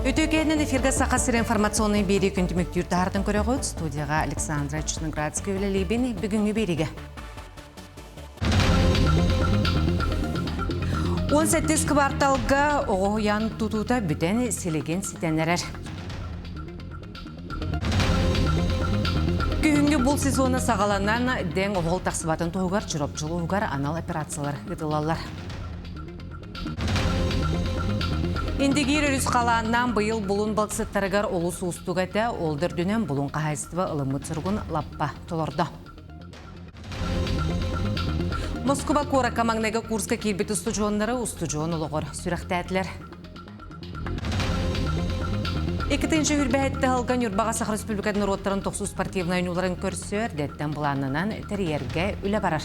Өтөкенен эфирге сақасыр информационный бері күнтімік юртағардың көріғыд студияға Александра Чноградская өлелейбен бүгінгі береге. 18 кварталға оғыян тұтута бүтен селеген сетенерер. Күнгі бұл сезоны сағаланан ден оғыл тақсыбатын тұғығар, жұрапчылы ұғар анал операциялар ұдылалар. Индегер өріс қаланнан бұйыл бұлын балқсыттарығар олыс ұстуғайта олдыр дүнен бұлын қағайсытыва ылымы цырғын лаппа толырды. Москва кора камаңнағы курска келбет ұстыжуынлары ұстыжуын ұлығыр сүріқті әтілер. 2-ші үрбәйетті алған үрбаға Сақыр Республикадың роттарын 90 спортивна үйнуларын көрсі өрдеттен бұланынан тәрерге үлі барар.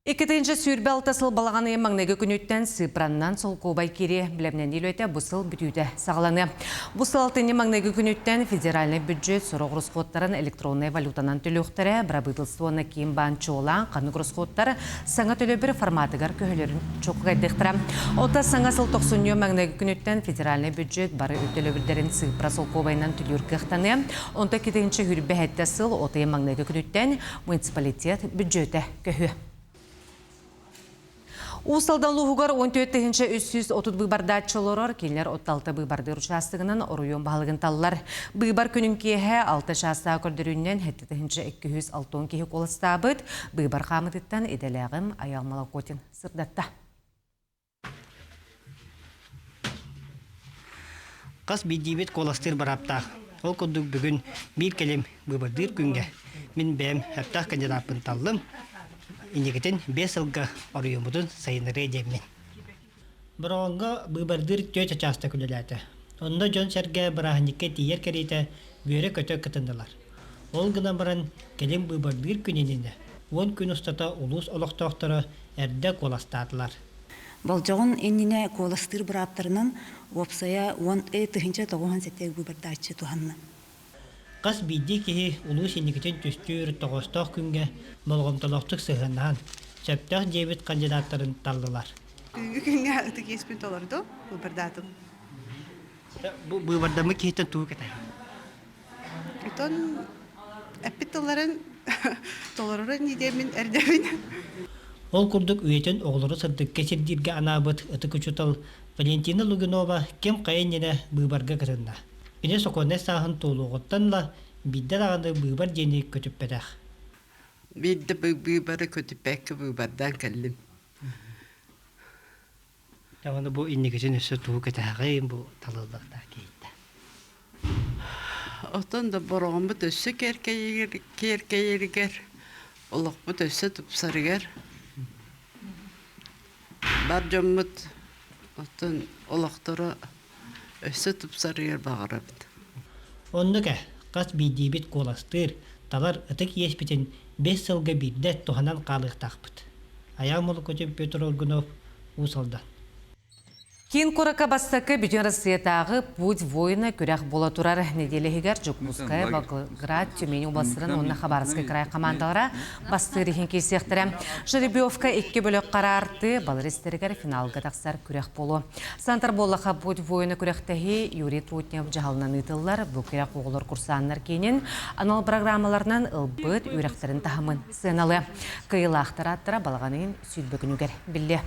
2-ші сүйірбе алтасыл балағаны емаңнегі күнөттен сыпраннан сол қобай кере білемнен елуеті бұсыл бүтуді сағаланы. Бұсыл алтын емаңнегі күнөттен федеральный бюджет сұрық рұсқоттарын электронный валютанан төліқтірі бірабыдылсуына кейін банчы olan қанық рұсқоттары саңа төлі бір форматығар көхілерін чоқы қайдықтыра. Ота саңа сыл 90 емаңнегі күнөттен федеральный бюджет бары өтілі бірдерін сыпра сол қобайынан төлір қықтаны. Онта 2-ші үрбе әтті сыл ота емаңнегі күнөттен муниципалитет бюджеті көхі. Усалдан луғығар 14-ші 330 бұйбарда чолорор, келер 36 бұйбарды ұршастығынан оруйон бағылығын талылар. Бұйбар күнін кейі 6 шаста көрдірінен 7-ші 206 кейі қолыстабыд, бұйбар қамытыттан еделәғім аяғмала көтін сырдатта. Қас бейдейбет қоластыр бараптақ. Ол көндік бүгін бір келем бұйбардыр күнге. Мен бәм әптақ кандидатпын талым. Индикетін 5 жылға орыйымыдың сайыныры едеммен. Бұранға бұйбардыр төт ачаста күліләді. Онда жон сәрге бірағынеке тиер керейті бүйірі көтөк кытындылар. Ол ғына баран келем бұйбардыр күненені. 10 күн ұстата ұлыс олықтақтары әрді қоластадылар. Бұл жоғын еніне қоластыр бұраптарынан опсая 10-9 бұйбардачы туғанны. Қас бейді кеге ұлы сенекетін түстер тоғыстақ күнге болғымтылықтық сығыннан сөптақ дебет кандидаттарын талдылар. Күнге ұтық еспен толырды, бұйбардатым. Бұйбардамы кейтен туы кәті? Үтін әппет толырырын едемін, әрдемін. Ол күрдік үйетін оғылары сырдық кесердерге анабыт ұтық үчітал Валентина Лугинова кем қайынене бұйбарға кірінна. Біне соқоне сағын толуғыттанла биддер ағады бұйбар дені көтіп бәдәқ. Бидді бұйбары көтіп бәкі бұйбардан кәлім. Тағаны бұл иннегесін өсі туы кәтәғайын бұл талылықта кейді. Отын да бұрғын бұт өсі керкейергер, олық бұт өсі тұпсарығар. Бар жоммыт отын олықтыры өсі тұпсарығар бағырабыд. Оннық қас бейдейбет қоластыр, талар ұтық еспетін 5 жылға бірді тұғанан қалықтақпыд. Аяғ молы көтеп Петр Оргунов ұсылдан. Кейін қорақа бастақы бүтін Россиятағы путь воина көрәқ бола тұрар неделігігер Жукмуская, Волгоград, Тюмень областырын онына Хабаровскай край командалара бастығы рехен кейсектірі. Жеребьевка 2 бөлік қарарты баларистерігер финалға тақсар көрәқ болу. Сантар болаға путь воина көрәқтәхи Юрий Трутнев жағалынан ұйтылар, бұл көрәқ оғылар курсанлар кейінен анал программаларынан ұлбыт үйрәқтерін тахымын сыналы. Кайылы ақтар-аттыра балағанын сүйдбөгінігер білі.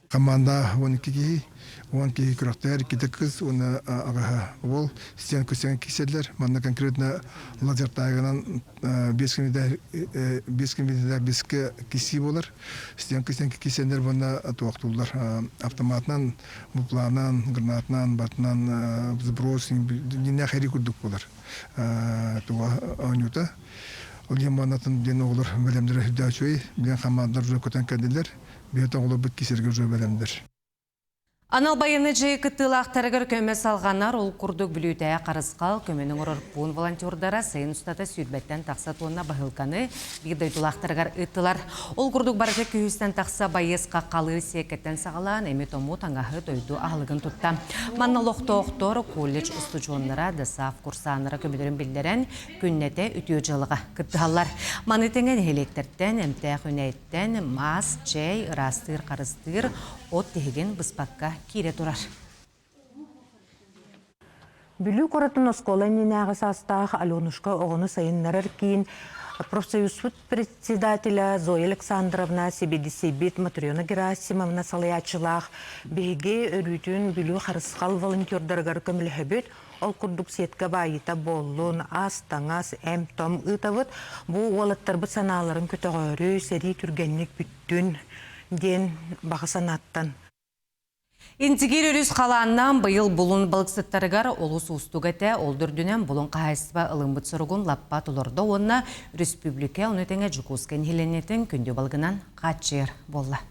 Команда 12 күрәктәр, 2 кыз, оны ағаға ол стен көсеген кеселдер. Манда конкретно лазер тағынан 5 км 5 кеси болар. Стен көсеген кеселдер бұнда туақтылар. Автоматынан, бұпланан, гранатынан, батынан, сброс, не қайри күрдік болар. Туға ауынюта. Ол еманатын ден оғылар бәлемдері хүдәчуй, білен қамандар жүр көтен кәділер. Бүйет оғылы бұт кесерге жүр бәлемдер. Анал байыны жей кыттылақтарығыр көме салғанар ол күрдік білуітәе қарысқал көменің ұрырпуын волонтердара сайын ұстата сүйдбәттен тақса туынна бағылғаны бейдайдылақтарығыр ұттылар. Ол күрдік баржы күйістен тақса байысқа қалы секеттен сағалан әмет ому таңағы дойду ағылығын тұтта. Манна лоқты-оқтор колледж ұстычуынлара дысaf курсаныра көмедерін білдерен күннете үтіо жылыға кыттығалар. Манытенген электерттен, әмтәқ үнәйттен, мас, чай, ырастыр, қарыстыр, от тегеген бұспаққа кире турар. Бүлі қоратын осколан нағыз астақ Аленушка оғыны сайыннарар кейін профсоюз председателя Зоя Александровна Себедисебет Матриона Герасимовна салаячылақ беге өрүтін бүлі қарысқал волонтердарғар көміліхебет ол күрдік сетке байыта болуын ас, таңас, әм, том ұтавыт бұл олаттарбы саналарын көтіғөрі сәрі түргенлік бүттін ден бағы санаттан. Интигер өріс қаланнан бұйыл бұлын балықсыттарығар олыс ұстуғыте олдырдүнен бұлын қағайсыба ылымбыт сұрғын лаппа тұлырды онына республика ұнытеңе жүкускен хеленетін күнде балғынан қатшер болла.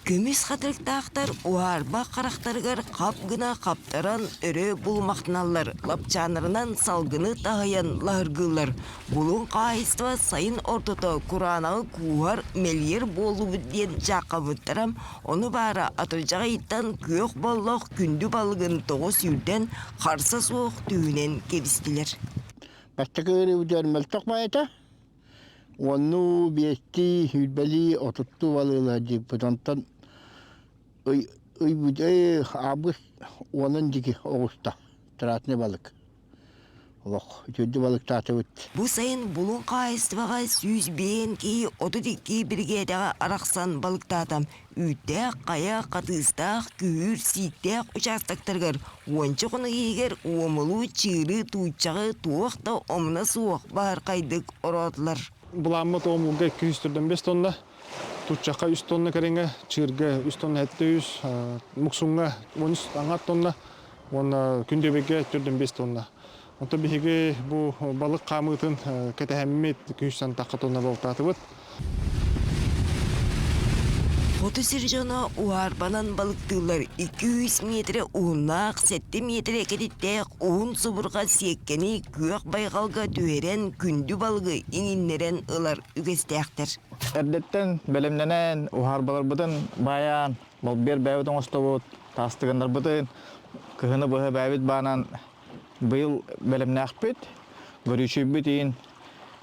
Көмес қатырықтақтар уарба қарақтарығар қап гына қаптаран өрі бұлмақтыналар, лапчанырынан салғыны тағаян ларғылар. Бұлын қайыстыва сайын ортото Құранағы куғар мельер болу бүдден жаққабыттарам, оны бары атыржаға иттан көк боллақ күнді балығын тоғы сүйден қарса соқ түйінен кебістілер. Бәттігі өрі өдер мәлтіқ байыта? Оны бесті хүлбәлі отытту балығылар деп бұтантан өй абыс оның деге оғыста тұратыны балық. Олық, өтеді балық таты өт. Бұл сайын бұлын қайыстываға сүйіз бейін кей отыдекі біргедағы арақсан балықтатам. Үттәқ, қая, қатыстақ, күйір, ситтәқ ұчастақтарғар. Ончы құны егер омылу, чыры, туытчағы, туақта омына суық бар қайдық оратылар. Бұламы тоғымылға 200-5 тонна, тұтчаққа 3 тонна кәреңе, чырға 3 тонна әтті 100, мұқсуңға 13 тонна, оны күндебеге 4-5 тонна. Онта бігеге бұл балық қамытын кәтәхәммет 200 таққа тонна балықтаты бұд. Фото сержона уарбанан балықтылар 200 метре уынақ, 7 метре кәдеттәк уын сұбырға секкені көк байғалға түйерен күнді балығы еңіннерен ұлар үгестәқтір. Әрдеттен бәлемненен уарбалар бұдын баян, бұл бер бәудің осты бұд, тастығындар бұдын, күхіні бұғы бәуіт бағынан бұйыл бәлемнәқ бүд, көріші бүд ең,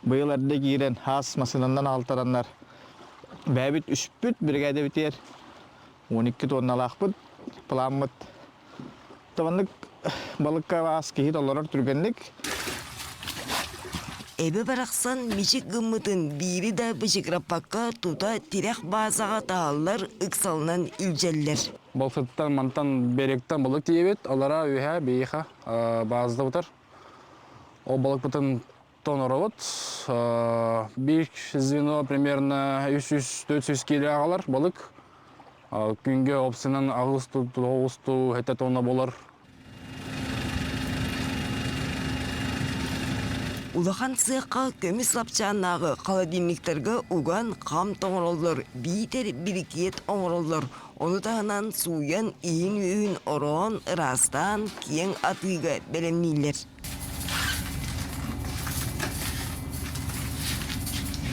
бұйыл әрді кейрен хас масынынан алтарандар. Бәбит үшпүт бригада битер 12 тонналақ бұд, пыламыд. Тавандық балыққа аз кейт оларар түргенлік. Әбі барақсан мешік ғымытын бири да бішікраппаққа тута тирек базаға тағалар ұқсалынан үлжеллер. Балықтан мантан беректен балық дейбет, олара үйе бейіға базда бұтар. Ол балық бұтын тон оровод, бейік звено примерно 300-400 келі ағалар балық. Күнге опсынан ағысту, тоғысту, әтті тонна болар. Улахан сыққа көміс лапчанағы қаладинліктерге уған қам тоңыролдар, бейтер бірікет оңыролдар. Оны тағынан суян ең үйін орон, ырастан, кең атыға бәлемнейлер.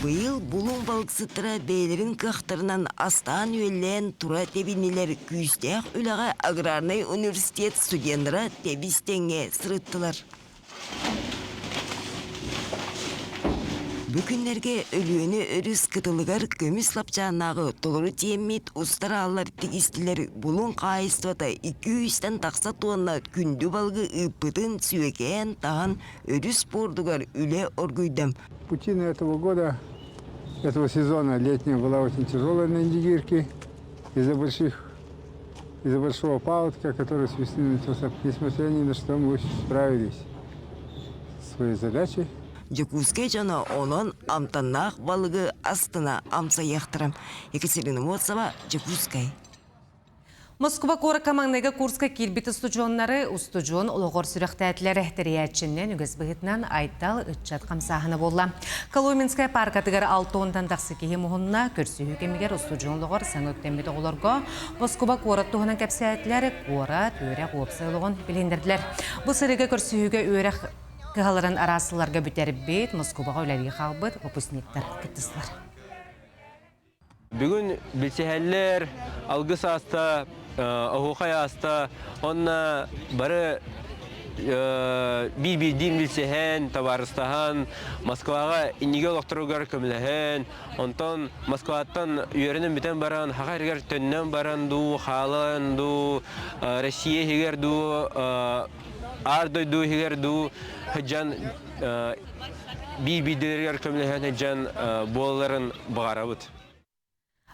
Бұйыл бұлың балықсыттыра бәйлерін қақтырынан астан өйлен тұра тебінелер күйістәқ өліға Аграрный университет студенттері тебістенге сұрыттылар. Бүкіндерге өліені өріс қытылығар көміс лапчанағы толыры теммет ұстар алар тегістілер бұлың қайыстывата 200-тен тақса туанна күнді балғы ұппытын сүйекен таған өріс бордығар үлі оргүйдім. Путина этого года, этого сезона летняя была очень тяжелая на индигирке из-за большого паводка, который с весны начался. Несмотря ни на что, мы справились с своей задачей. Жекуске жана онон амтаннақ балығы астына амса яқтырам. Екатерина Моцова, Жекускай. Москва кора командага курска килбит студионнары устудион улогор сүрөктәтләре тәрияченнән үгез быгытнан айтал ытчат камсахына болла. Коломенская паркатыгар 6-10 тақсы кеге муһунна көрсүһү кемигер устудион логор саңөктәмбит оголорго Москва кора туһунан кәпсәтләре кора төрә копсылыгын билендердиләр. Бу сырыга көрсүһүгә өрәк кыһаларын арасыларга бүтербит Москвага үләри халбыт выпускниктар кыттыслар. Бүгін білсехәллер, алгыс аста, оғуқай аста, онна бары бир-бірден білсехән, табарыстахан, Москваға инеге олықтыруғар көміләхән, онтон Москваттан үйерінен бітен баран, хақаргар төннен баран ду, халан ду, Россия хегер ду, ардой ду хегер ду, хыджан бир-бірдерігер көміләхән хыджан болларын бағарабыд.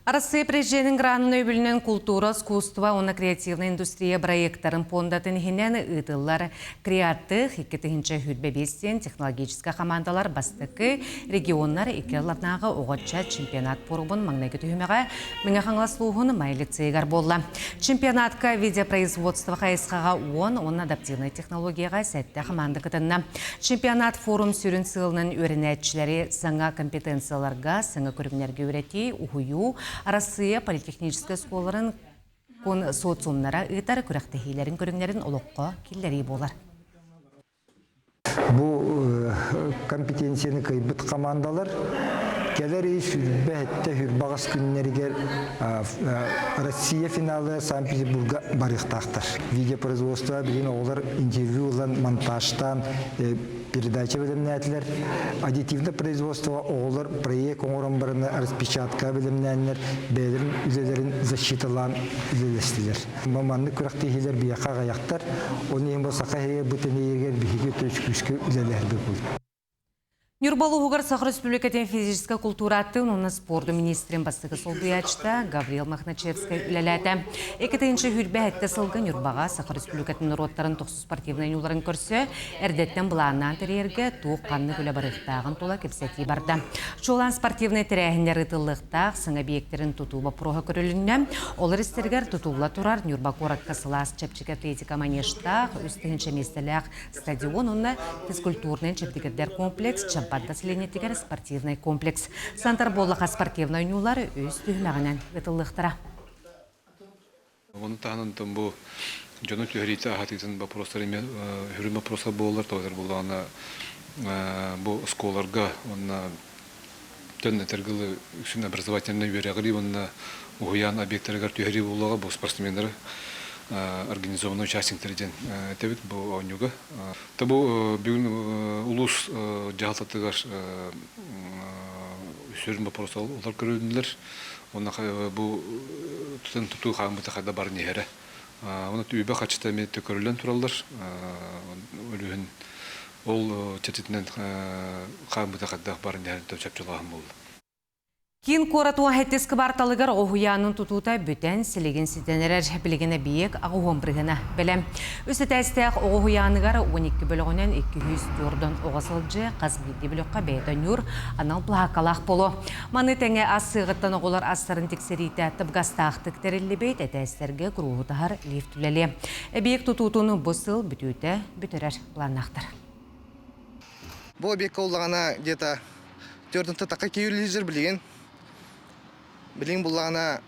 Россия президентінің гранын өбілінен культура, искусство, оны креативная индустрия проекттарын пондатын хинен ұтылар креатив, екетігінші хүтбебестен технологическа командалар бастықы регионлар екерларнағы оғатша чемпионат порубын маңнайғы түйімеға мыңа қаңласлуғын майлицейгар болла. Чемпионатқа видеопроизводство қайысқаға он адаптивный технологияға сәтті команды кытынна. Чемпионат форум сүрін сылының өрінәтшілері саңа компетенцияларға, саңа көрімнерге өрети, ұхую, Россия политехническая школаларын кон социумнара ытар күрәктәһиләрен көрүңнәрен олоққа килләри болар. Бу компетенцияны кайбыт командалар келер сүрбәттә хүрбагыс күннәргә Россия финалы Санкт-Петербургга барыктактыр. Видеопроизводство билен олар интервьюлан, монтажтан, передача белемнәтләр, аддитивный производство олар проект оңорын барына распечатка белемнәннәр, бәйләрен үзеләрен защиталан үзеләстеләр. Маманны күрәктәһиләр бияка гаяктар, оны ем булса кайгы бүтәнәйгә биһиге төшкүскә үзеләр бу. Нюрбалу Хугар Сахар Республикатын физическая культура аттын, оны спорду министрин бастығы солбиячта Гаврил Махначевская үләләті. Екетінші хүрбе әтті сылғы Нюрбаға Сахар Республикатын роттарын тоқсу спортивный юларын көрсі, әрдеттен бұлағынан тірерге туық қанны көлі барықтағын тола кепсети барды. Шолан спортивный тірәхіндер ұтылықтақ сыңа биектерін тұтуба проға көрілінне, олар істергер тұтула тұрар Нюрба Коракка Сылас чәпчік атлетика манештақ, үстігінші местеләқ стадион, оны физкультурный чәптігердер комплекс, Поддасление тигер спортивный комплекс. Сантар боллаға спортивный нюлар өз түймәғінен ғытылықтыра. Оны тағынан бұл жоны түйірейті ағатығын вопростарымен хүрім вопроса болылар тоғызар болағына бұл сколарға төнне тәргілі үксін образовательный үйерегілі онына ұғыян объекттарығар түйірей болуға бұл спортсмендері организованный участниктерден тәбет бұл ойнуға. Табу бүгін улус жағалтатығар сөзін бапырса олар көрілділер. Оны бұл тұтын тұту қағымыты қайда бар нехері. Оны үйбе қачыта метті көрілден тұралдар. Ол чәтетінен қағымыты қайда бар нехері төпчапчылағын болды. Кин коратуа хеттескі барталығар оғуянын тұтута бүтән сілеген сетенерер білігіне биек ағуын біргіні білім. Өсі тәстәқ оғуяныгар 12 бөлігінен 204-ден оғасылжы қазбейді біліққа бәйті нүр анал плақалақ болу. Маны тәңе асығыттан оғылар астарын тексерейті тұбғастақтық тәрелі бейт әтәстерге күруғытағар лифтілелі. Биек тұтуытуны бұсыл бүтуті бүтерер планнақтыр. Бұл объектқа олағана где-то 4-ті таққа кейілі білген. Билин булана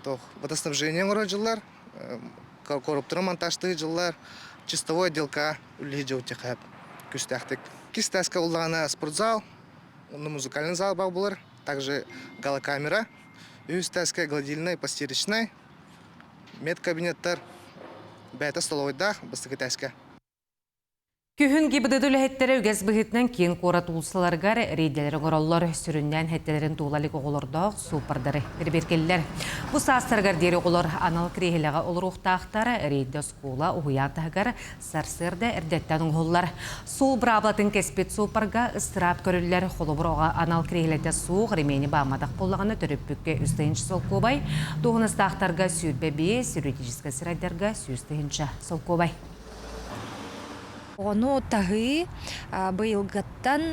то водоснабжение город жыллар, коррупторы монтажты жыллар, чистовой отделка улиджа утехат күстәхтик. Кистәскә улана спортзал, музыкальный зал булыр, также галокамера, үстәскә гладильная, постирочная, медкабинеттар, бәйті столовойда, бастығы тәскә. Күхін гибдеділі хеттері үгіз бұғытнан кейін қора туылсаларғар рейделері ғораллар сүрінден хеттерін туылалық оғылырдақ супардары бірберкелілер. Бұл састырғар дері оғылар анал крейхіліға олыр ұқтақтары рейді скула ұғыятығар сарсырды әрдеттен ұғылар. Сол бұрабылатын кеспет супарға ыстырап көрілілер қолы бұраға анал крейхілікті суық ремені бағмадақ болағаны түріп бүкке үстейінші сол көбай, доғыныстақтарға сүйірбебе, юридическа сырайдарға сүйістейінші сол көбай. Оны тағы бұйылғаттан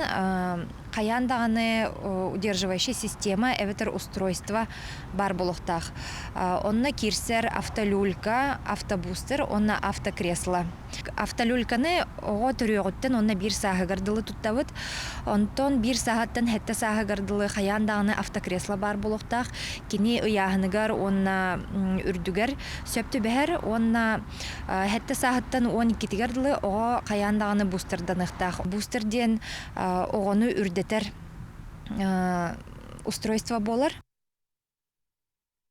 Каян даганы удерживающая система, эветер устройство бар болуктах. Онна кирсер автолюлька, автобустер, онна автокресло. Автолюльканы ого төрүгөттен онна бир саха гардылы туттабыт. Онтон бир сааттан хетте саха гардылы каян даганы автокресло бар болуктах. Кини ыяхыныгар онна үрдүгер сөптү бехер, онна хетте сааттан 12 гардылы ого каян даганы бустердан ыктах. Бустерден огону үрдетер устройство болар.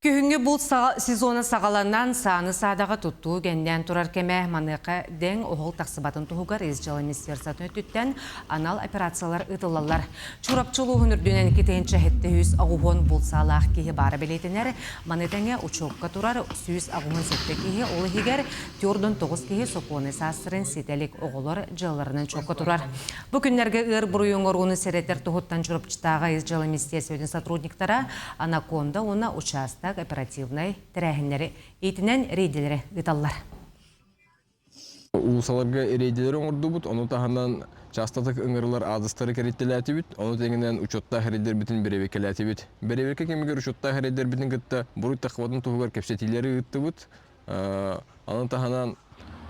Күхінгі бұл сезоны сағаланнан саны садаға тұтту генден тұрар кеме манықа ден оғыл тақсыбатын тұғығар езжалы министерсатын өттіттен анал операциялар ұтылалар. Чурапчылу хүнірдінен кетейінші хетті үз ағуғын бұл салақ кейі бары білетінер маныдәңе ұчуққа тұрар сүйіз ағуғын сөтті кейі олы хегер түрдің 9 кейі соқуыны састырын сетелік оғылар жыларының чоққа тұрар. Бүкіндерге ұр бұруың орғыны серетер тұғыттан чурапчытаға езжалы министерсетін сотрудниктара анаконда оны участа оперативной тәрәхінлері етінен рейделері ұталар. Улусаларга рейделері оңырды бұд, оны тағандан частатық ұңырылар адыстары кәреттеләті бүд, оны тәңінен учетта хәрейдер бітін беревекеләті бүд. Беревеке кемігер учетта хәрейдер бітін күтті бұрый тақватын тұғығар кәпсетилері ұтты бүд. Оны тағанан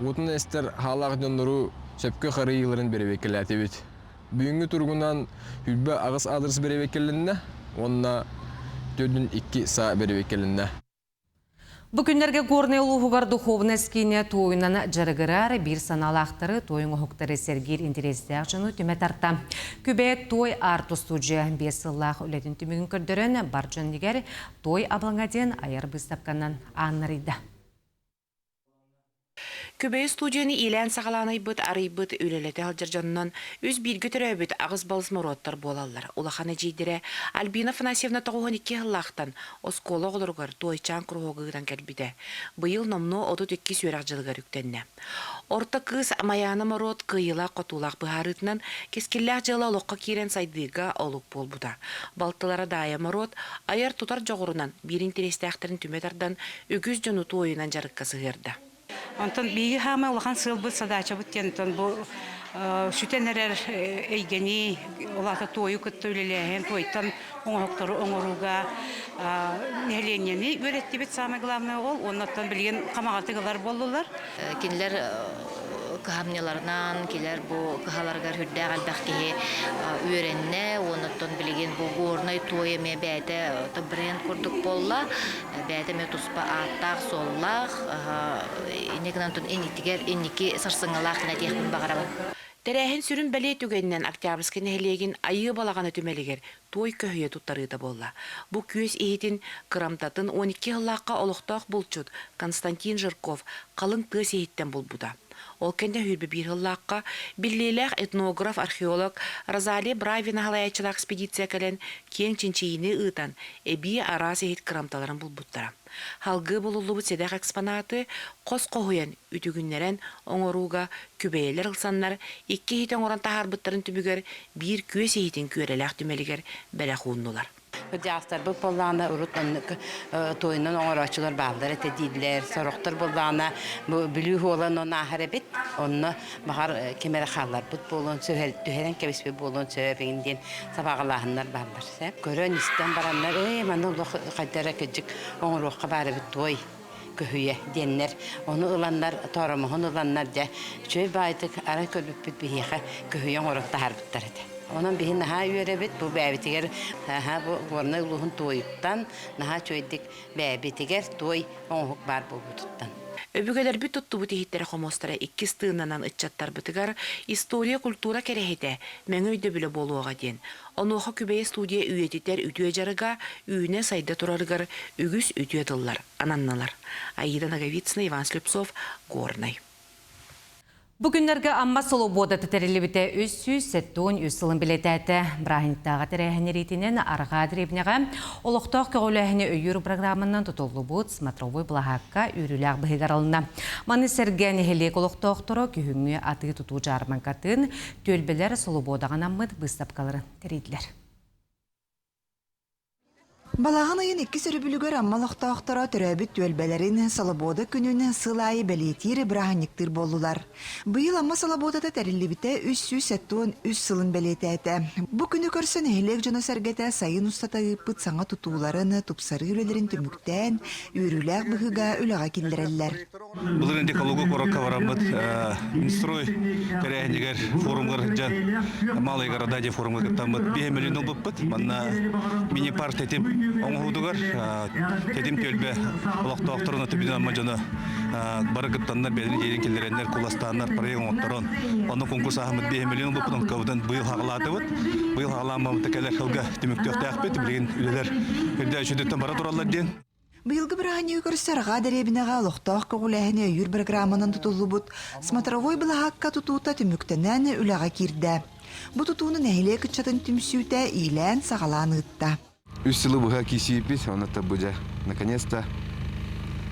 ұтын әстер халағы дөнлеру сөпкі қарайыларын беревекеләті бүд. Бүгінгі тұрғынан үлбі ағыз адрес беревекелінне, онына Төдін 2 са беревекелінне. Бүкіндерге горны ұлығығар духовны әскейіне тойынан жарығырар бір саналақтары тойын ұхықтары сергер интерестіяқ жыны түме тарта. Көбек той арты студия 5 сыллақ үлетін түмігін көрдірін бар жөндегер той аблаңаден айыр бұстапқаннан анырыйды. Көбей студияны илән сағаланы бұд, арый бұд, өлелеті алжыржанынан өз біргі түрі өбіт ағыз балыз мұраттар болалар. Олақаны жейдері Альбина Фанасьевна тоғуын 2 ғыллақтан осколы ғылырғыр тойчан құрғығыдан кәлбіді. Бұйыл номну 32 сүйрақ жылғыр үктенне. Орта кыз маяны мұрот қиыла қотулақ бұғарытынан кескелләқ жылы олыққа керен сайдыға олық бол бұда. Балтылары дайы мұрот айар тұтар жоғырынан бір интересті әқтерін түметардан үгіз жону тойынан жарыққа сығырды. Онтон биги хама улахан сыл бут садача бут тентон бу шүтенерер эйгени улата тою көттөлелеген тойтан оңоктор оңоруга неленени өретти бит самое главное ол оннан билген камагатыгылар болдулар. Кинлер кахамняларынан килер бу кахаларга хүрдә галбакки үренне оннан билген бу горной тое ме бәйте бренд курдук болла бәйте ме туспа аттак соллах инегнантон инитигер инники сарсыңалак нәтиһен багарабы. Тәрәһен сүрін бәле түгеннен Октябрьский нәһелеген айы балағаны түмелегер той көһүйе туттарыда болла. Бу көз ehitин кырамтатын 12 ғыллаққа олықтақ бұлчуд Константин Жирков қалың тыз ehitten болбуда. Ол кенде хүрбі бір ғыллаққа биллеләқ этнограф, археолог Розали Бравина халаячылақ экспедиция кәлен кен чинчейіні ұйтан әбі арас ehit кырамталарын болбуттара. Халгы болулубут седақ экспонаты қос қоғуян үтігіннерен оңоруға күбейлер ылсаннар, 2 хитен оран тахарбыттарын түбігер бір көз хитен көреләқ түмелігер бәлі қуыннулар. Жастар бұл болғаны ұрыттан тойынан оңырачылар бағдар әті дейділер, сұрықтар болғаны бүлі олан оны ағыр әбет, оны бағар кемері қалар бұд болуын, түхерен кәбіспе болуын сөйбегінден сабағылағынлар бағдар. Көрін істен баранлар, маны ұлы қайдара көджік оңыруққа бары бұд той көйе деннер, оны ұланлар, торымығын ұланлар жа, чөй байдық ара көрбіп бүд бейеқі көйе оңырықта харбыттар әді. Onun bihin naha üyerebet bu bäbitiger ha bu gorna uluhun toyuktan naha çöydük bäbitiger toy onhuk bar bulbututtan. Öbügeler bir tuttu bu tehitleri homostara 2 stığınanan ıtçattar bıtıgar istoriya kultura kerehete menöyde bile boluğa den. Onuha kübeye studiya üyetitler ütüye jarıga üyüne sayda turarıgar ügüs ütüye dıllar, anannalar. Aida Nagovitsina, Иван Слепцов, Горный. Бүгінлерге амма солобода тәтәрілі біте 370 үсілін білетәті Брахинттағы тәрәхіне рейтінен арға дребнеға олықтақ көғіләхіне өйір программынан тұтылы бұд смотровой бұлағаққа үріләқ бұғығарылына. Маны сәрген елек олықтақ тұры күйіңі аты тұту жарман қатын төлбелер солободаған аммыд бұстапқаларын тәрейділер. Балағын айын 2 сөрүбүлүгөр аммалықтақтара төрәбіт төлбәлерін Салабода күнін сылайы бәлетері бірағанниктір болулар. Бұйыл амма Салабодада тәрілібіте үс әттуын үс сылын бәлеті әті. Бұ күні көрсін әйлек жона сәргеті сайын ұстатағы пыт саңа тұтуларын, тұпсары үлелерін түміктен, үйріләк бұғыға үліға келдірелілер. Бұл ренде калуғы қораққа барамыд. Минстрой кәрәйіндегер форумғар жан малай ғарада де форумға кіптамыд. 5 миллион бұппыд. Манна мини-парк тетім оңғудығар. Тетім төлбе олақтауқтырын өтібіден амма жаны бары кіптандар бәдіні дейін келдеренлер, куластанлар, парайын оңықтырын. Оның конкурс ағымыд 5 миллион бұппыдың қауыдан бұйыл хағылаты бұд. Бұйыл хағыламамы тәкәлер қылға түмікті өқті әқпет. Білген үлелер үлді үшіндеттен бара тұралар ден. Быйылғы бірағаны көрістарға дәребінеға лоқтақ көғіләхіне үйір программанын тұтылы бұд. Сматровой бұлағаққа тұтуыта түміктенен үліға керді. Бұ тұтуының әйле күтчатын түмсүйті илән сағалан ұтта. Үс сылы бұға кесейіппіз, оныта бұжа. Наконец-то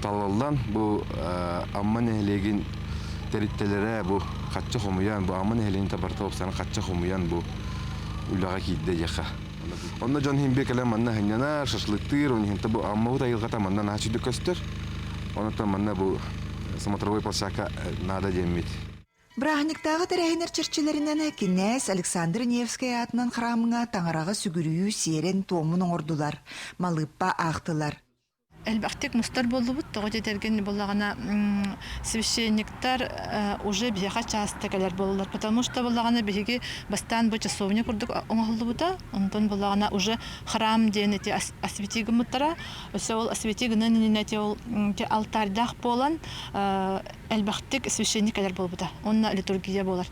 талалдан бұл амман әйлеген тәріттелері бұл қатчы қомыян, бұл амман әйлеген табарта опсаны қатчы қомыян бұл үліға кейді яқа. Онда жон химбек әлем манна ханянар, шашлыктыр, он хинта бу амма ута илгата манна нахчи дүкөстөр. Онда манна бу Самотровой полшака нада жеммит. Брахниктағы тәрәйінер черчелерінен Кенес Александр Невский атынан храмыңа таңыраға сүгірію серен туомын оңырдылар. Малыппа ақтылар. Әлбәқтек мұстар болды бұд, тоғы жетерген болағана священниктар уже бияға частыкалар болылар. Потому что болағана бейге бастан бұл часовня күрдік оңғылды бұда. Онтан болағана уже храм дейін әте осветигі мұттара. Өсе ол осветигінің әте ол алтардақ болан әлбәқтек священникалар бол бұда. Онна литургия болар.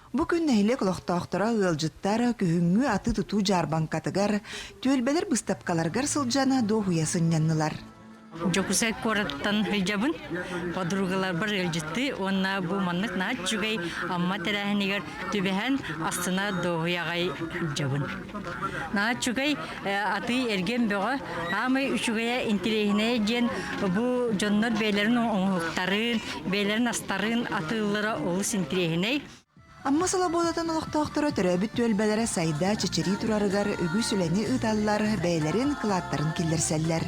Бұ күн әйлек ұлықтақтыра ұлжыттар күхіңі аты тұту жарбанкатығар, төлбелер бұстапқаларғар сылжана доғуясын яннылар. Жокусай кораттан хыжабын, подругалар бар элжитти, онна бу маннык наат чугай амма терәһенигер төбәһән астына доғуягай жабын. Наат чугай аты эрген бөҕө, амай үчүгая интелехине жен бу жоннор бейлерин оңуктарын, бейлерин астарын атыллары олус интелехине. Амма Салабодатан ұлықтақтыры түрәбіт төлбәлері сайда чечери турарыгар үгі сүләні ұталылар, бәйлерін қылаттарын келдерсәлләр.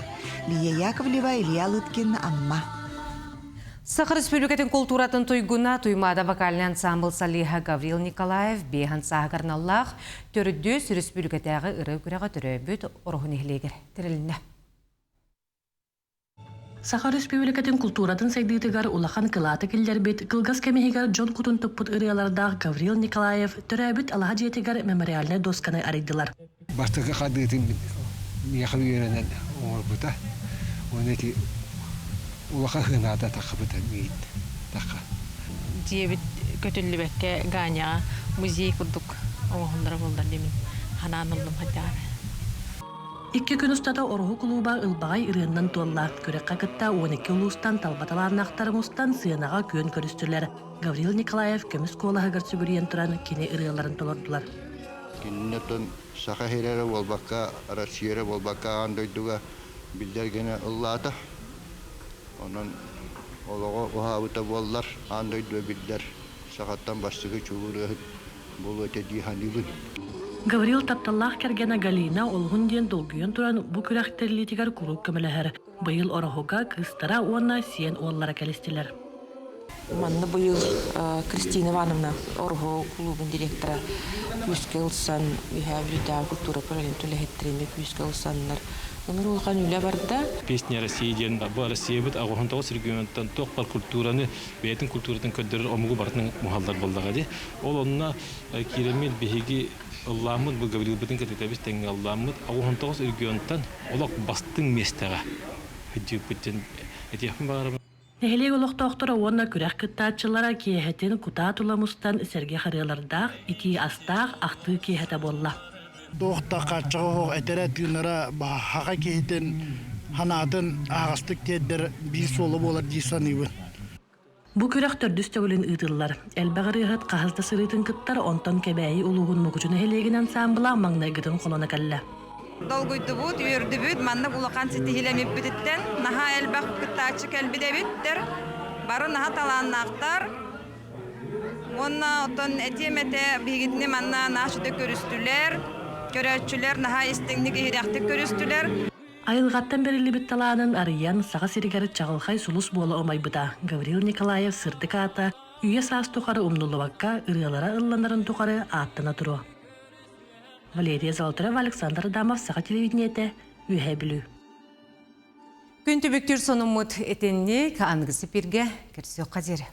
Лия Яковлева, Илья Лыткин, Амма. Сахар Республикатын культуратын туйгуна туймада вокальный ансамбль Салиха Гаврил Николаев бейхан сағарналлах төрүддөс республикатағы ыры күрәға түрәбіт орғын ехлегер. Тіріліне. Сахар Республикатын культуратын сайдыйтыгар улахан кылаты келдербит, кылгас кемехигар Джон Кутун туппут ырыяларда Гаврил Николаев төрәбит алаха жетигар мемориальный досканы арыдылар. Бастыгы қадыйтын яқыл үйренен оңыр бұта. Оны ті улаха хынада тақыбыта мейт. Диебит көтілі бәкке ганя музей күрдік оғындыра болдар демін. Хананылым хаттары. Икки күн устата орху клуба ылбағай ырыыннан туалла. Көрекқа кытта 12 улустан талбаталарын ақтарымустан сыянаға күйін көрістірлер. Гаврил Николаев көміс колағығыр сүгірген тұран кене ырыяларын толордылар. Кеннетон сақа херері болбаққа, Россияры болбаққа андойдуға білдергені ұллады. Онын олығы ұхабыта боллар, андойдуға білдер. Сақаттан бастығы чуғыры бұл өте дейханилы. Гаврил тапталлах кергена Галина олғын ден долгүйен туран бұ күрәқтерлетігер күрік көміләхір. Бұйыл орахуға кыстара уанна сиен оллара кәлестілер. Манны бұйыл Кристина Ивановна орху клубын директора пүйіске ұлсан, үйәбілді культура көрелін төлі хеттереме пүйіске ұлсанлар. Оныр олған үлі барда. Песня Россия ден, бұл Россия бұд ағуған тоғыз регионаттан тоқпар культураны, бәйтін культуратын көддірір омығы бартының мұхалдар болдыға де. Ол онына керемел бейгі Allah'ımız bu Gavril Bıdın kırıkta biz tenge Allah'ımız Ağuhan toğuz ürgüyontan olak bastın mestağa hüccük bütün etiyafın bağırım. Ehliği olaqtaqtıra ona күрәк кыттаатчылара киэхэтин кута туламустан сәрге харыялардақ, ити астақ, ақтығы киэхэті болла. Тоқта қатшығы әтәрі түйінара хаға киэхетін ханатын ағастық теддер бір солы болар дейсаныбын. Бу күрәк төрдүс төгүлүн ыытыллар. Элбәгәр ыһат каһызда сырытын кыттар онтон кебәйи улугун мугучуна хелеген ансамбла маңнайгытын колона калла. Долгойду бут, үйөрдү бут, манна улакан сити хилемип бититтен, наха элбәк кыттачы кэлбиде биттер, бары наха таланнактар. Онна отон этемете бигитни манна нашыды көрүстүлер, көрөчүлер наха истеңниги хиряхты көрүстүлер. Айылғаттан берілі бітталанын арыян саға сиригері чағылхай сулус болы омайбыта. Гаврил Николаев сырдык ата үйе саас тұқары умнулыбакка ырыалара ылланарын тұқары аттына тұру. Валерия Золотарева, Александр Адамов, саға телевидениеті, үйе білу. Күн түбіктер сонымыт етенне каңғысы перге кірсі қазері.